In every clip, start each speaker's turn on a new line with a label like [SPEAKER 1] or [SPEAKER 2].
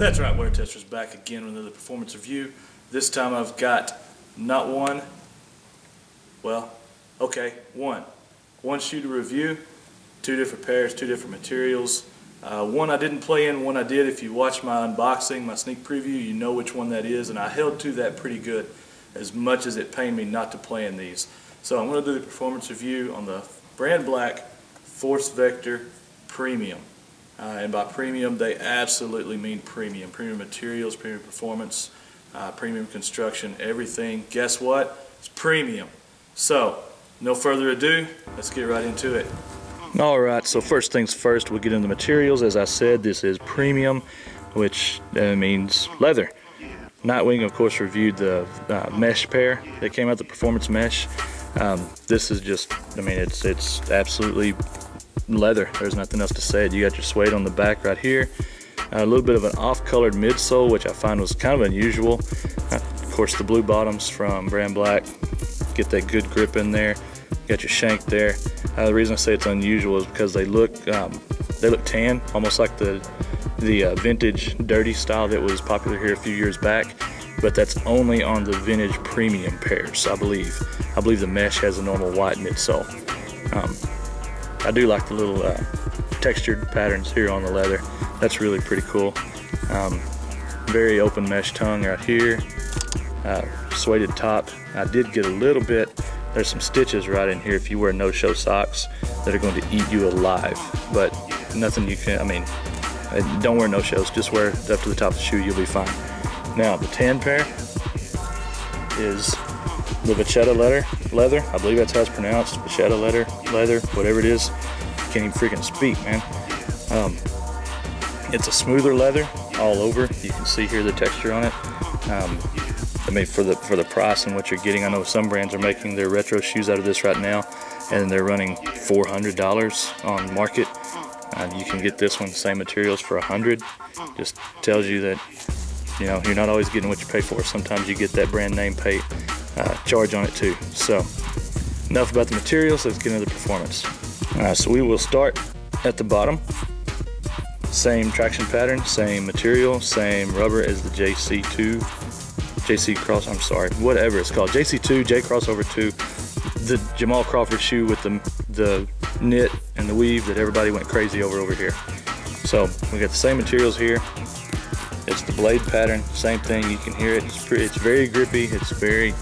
[SPEAKER 1] That's right, Wear Tester's back again with another performance review. This time I've got not one, well, okay, one shoe to review, two different pairs, two different materials. One I didn't play in, one I did. If you watch my unboxing, my sneak preview, you know which one that is, and I held to that pretty good, as much as it pained me not to play in these. So I'm going to do the performance review on the BrandBlack Force Vector Premium. And by premium, they absolutely mean premium. Premium materials, premium performance, premium construction, everything. Guess what? It's premium. So, no further ado, let's get right into it. Alright, so first things first, we'll get into the materials. As I said, this is premium, which means leather. Nightwing, of course, reviewed the mesh pair that came out, the performance mesh. This is just, I mean, it's absolutely leather. There's nothing else to say it. You got your suede on the back right here. A little bit of an off-colored midsole, which I find was kind of unusual. Of course, the blue bottoms from BrandBlack get that good grip in there. You got your shank there. The reason I say it's unusual is because they look tan, almost like the vintage dirty style that was popular here a few years back. But that's only on the vintage premium pairs, I believe. I believe the mesh has a normal white midsole. I do like the little textured patterns here on the leather. That's really pretty cool. Very open mesh tongue right here. Suede top. I did get a little bit. There's some stitches right in here if you wear no-show socks that are going to eat you alive. But nothing you can, I mean, don't wear no-shows. Just wear it up to the top of the shoe. You'll be fine. Now, the tan pair is the vachetta leather. I believe that's how it's pronounced. Vachetta leather, whatever it is. Can't even freaking speak, man. It's a smoother leather all over. You can see here the texture on it. I mean, for the price and what you're getting, I know some brands are making their retro shoes out of this right now, and they're running $400 on market. You can get this one, same materials, for $100. Just tells you that, you know, you're not always getting what you pay for. Sometimes you get that brand name charge on it too. So enough about the materials, let's get into the performance. So we will start at the bottom. Same traction pattern, same material, same rubber as the whatever it's called, JC2, J Crossover 2, the Jamal Crawford shoe with the knit and the weave that everybody went crazy over here. So we got the same materials here. It's the blade pattern, same thing. You can hear it. It's very grippy. It's very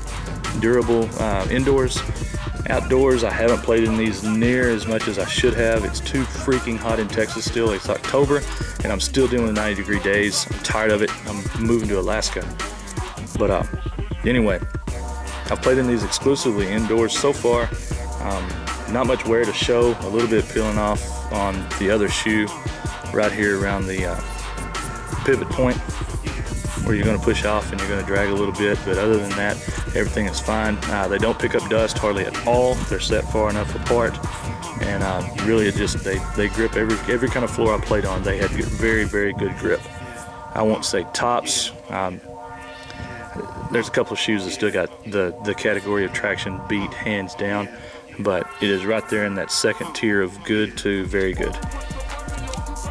[SPEAKER 1] durable indoors. Outdoors, I haven't played in these near as much as I should have. It's too freaking hot in Texas still. It's October, and I'm still dealing with 90-degree days. I'm tired of it. I'm moving to Alaska. But anyway, I've played in these exclusively indoors so far. Not much wear to show. A little bit peeling off on the other shoe right here around the pivot point where you're going to push off and you're going to drag a little bit, but other than that, everything is fine. They don't pick up dust hardly at all. They're set far enough apart, and really it just they grip every kind of floor I played on. They had very, very good grip. I won't say tops. There's a couple of shoes that still got the category of traction beat hands down, but it is right there in that second tier of good to very good.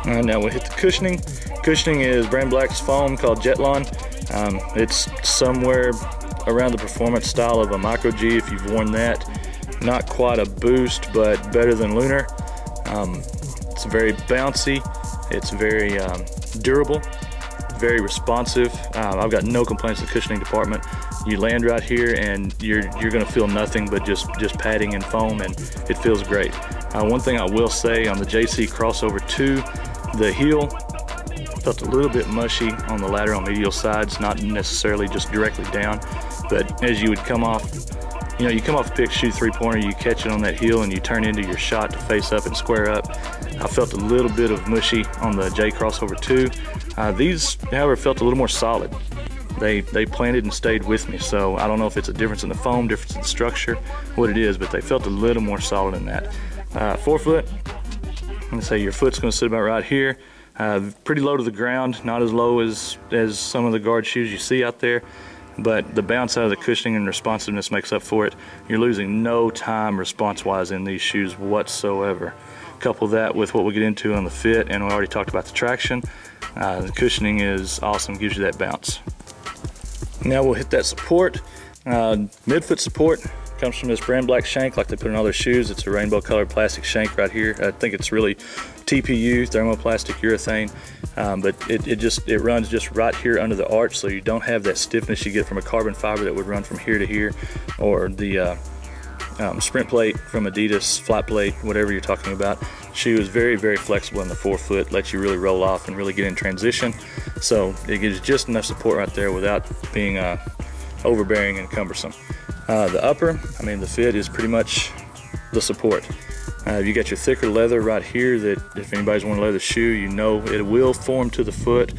[SPEAKER 1] All right, now we'll hit the cushioning. Cushioning is BrandBlack's foam called Jetlon. It's somewhere around the performance style of a Micro G if you've worn that. Not quite a boost, but better than Lunar. It's very bouncy. It's very durable, very responsive. I've got no complaints in the cushioning department. You land right here and you're going to feel nothing but just padding and foam, and it feels great. One thing I will say on the JC Crossover 2, the heel felt a little bit mushy on the lateral medial sides, not necessarily just directly down, but as you would come off, you know, you come off a pick, shoot three-pointer, you catch it on that heel and you turn into your shot to face up and square up. I felt a little bit of mushy on the J Crossover 2. These, however, felt a little more solid. They planted and stayed with me, so I don't know if it's a difference in the foam, difference in the structure, what it is, but they felt a little more solid in that. Forefoot, let's say your foot's going to sit about right here. Pretty low to the ground, not as low as some of the guard shoes you see out there, but the bounce out of the cushioning and responsiveness makes up for it. You're losing no time response-wise in these shoes whatsoever. Couple that with what we'll get into on the fit, and we already talked about the traction. The cushioning is awesome, gives you that bounce. Now we'll hit that support. Midfoot support comes from this BrandBlack shank like they put in all their shoes. It's a rainbow colored plastic shank right here. I think it's really TPU, thermoplastic urethane, but it runs just right here under the arch, so you don't have that stiffness you get from a carbon fiber that would run from here to here, or the sprint plate from Adidas, flat plate, whatever you're talking about. Shoe is very, very flexible in the forefoot, lets you really roll off and really get in transition. So it gives just enough support right there without being overbearing and cumbersome. The upper, I mean, the fit is pretty much the support. You got your thicker leather right here that if anybody's worn a leather shoe, you know it will form to the foot,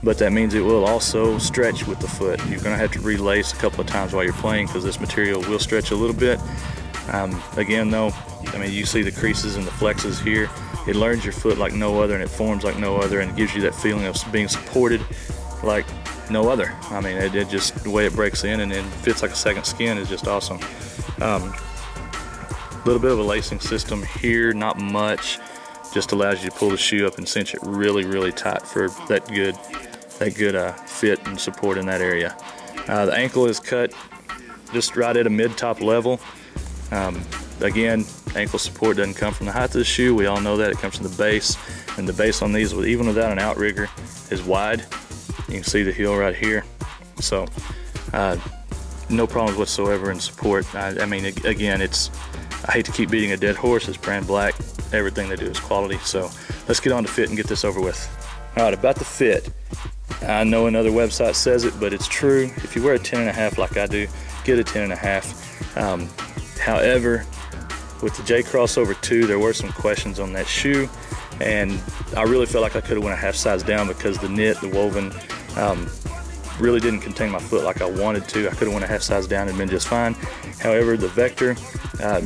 [SPEAKER 1] but that means it will also stretch with the foot. You're gonna have to relace a couple of times while you're playing because this material will stretch a little bit. Again though, I mean, you see the creases and the flexes here. It learns your foot like no other, and it forms like no other, and it gives you that feeling of being supported like no other. I mean, it just, the way it breaks in and then fits like a second skin is just awesome. Little bit of a lacing system here, not much, just allows you to pull the shoe up and cinch it really, really tight for that good fit and support in that area. The ankle is cut just right at a mid-top level. Again, ankle support doesn't come from the height of the shoe. We all know that. It comes from the base, and the base on these, even without an outrigger, is wide. You can see the heel right here. So no problems whatsoever in support. I mean, again, I hate to keep beating a dead horse. It's BrandBlack. Everything they do is quality. So let's get on to fit and get this over with. All right, about the fit. I know another website says it, but it's true. If you wear a 10.5 like I do, get a 10.5. However, with the J Crossover 2, there were some questions on that shoe, and I really felt like I could have went a half size down because the knit, the woven, really didn't contain my foot like I wanted to. I could have went a half size down and been just fine. However, the Vector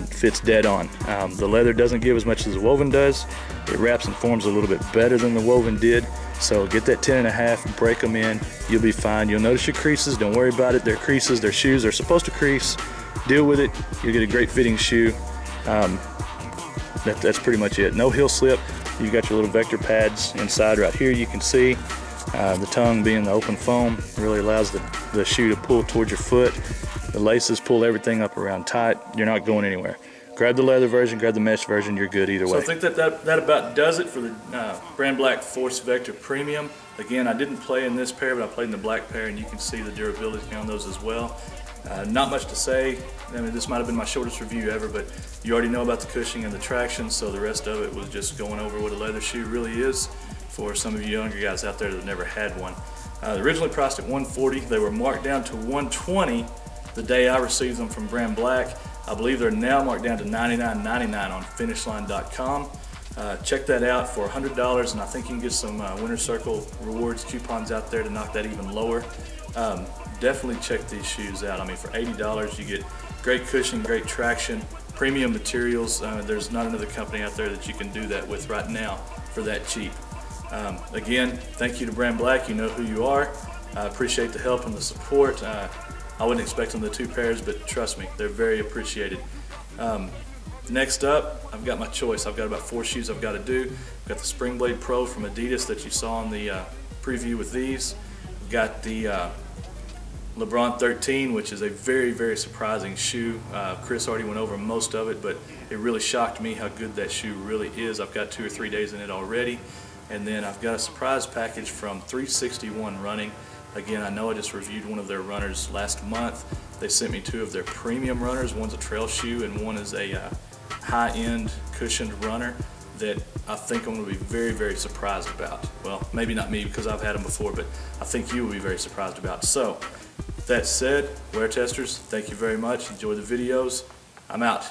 [SPEAKER 1] fits dead on. The leather doesn't give as much as the woven does. It wraps and forms a little bit better than the woven did. So get that 10.5, break them in, you'll be fine. You'll notice your creases, don't worry about it. They're creases, they're shoes, they're supposed to crease. Deal with it, you'll get a great fitting shoe. That's pretty much it. No heel slip. You got your little Vector pads inside right here, you can see. The tongue being the open foam really allows the shoe to pull towards your foot. The laces pull everything up around tight. You're not going anywhere. Grab the leather version, grab the mesh version, you're good either way. So I think that about does it for the BrandBlack Force Vector Premium. Again, I didn't play in this pair, but I played in the black pair, and you can see the durability on those as well. Not much to say. I mean, this might have been my shortest review ever, but you already know about the cushioning and the traction, so the rest of it was just going over what a leather shoe really is for some of you younger guys out there that have never had one. Originally priced at $140, they were marked down to $120 the day I received them from BrandBlack. I believe they're now marked down to $99.99 on finishline.com. Check that out for $100, and I think you can get some Winner Circle rewards coupons out there to knock that even lower. Definitely check these shoes out. I mean, for $80 you get great cushioning, great traction, premium materials. There's not another company out there that you can do that with right now for that cheap. Again, thank you to BrandBlack. You know who you are. I appreciate the help and the support. I wasn't expecting the 2 pairs, but trust me, they're very appreciated. Next up, I've got my choice. I've got about 4 shoes I've got to do. I've got the Spring Blade Pro from Adidas that you saw in the preview with these. I've got the LeBron 13, which is a very, very surprising shoe. Chris already went over most of it, but it really shocked me how good that shoe really is. I've got 2 or 3 days in it already. And then I've got a surprise package from 361 Running. Again, I know I just reviewed one of their runners last month. They sent me 2 of their premium runners. One's a trail shoe and one is a high-end cushioned runner that I think I'm going to be very, very surprised about. Well, maybe not me because I've had them before, but I think you will be very surprised about. So, that said, wear testers, thank you very much. Enjoy the videos. I'm out.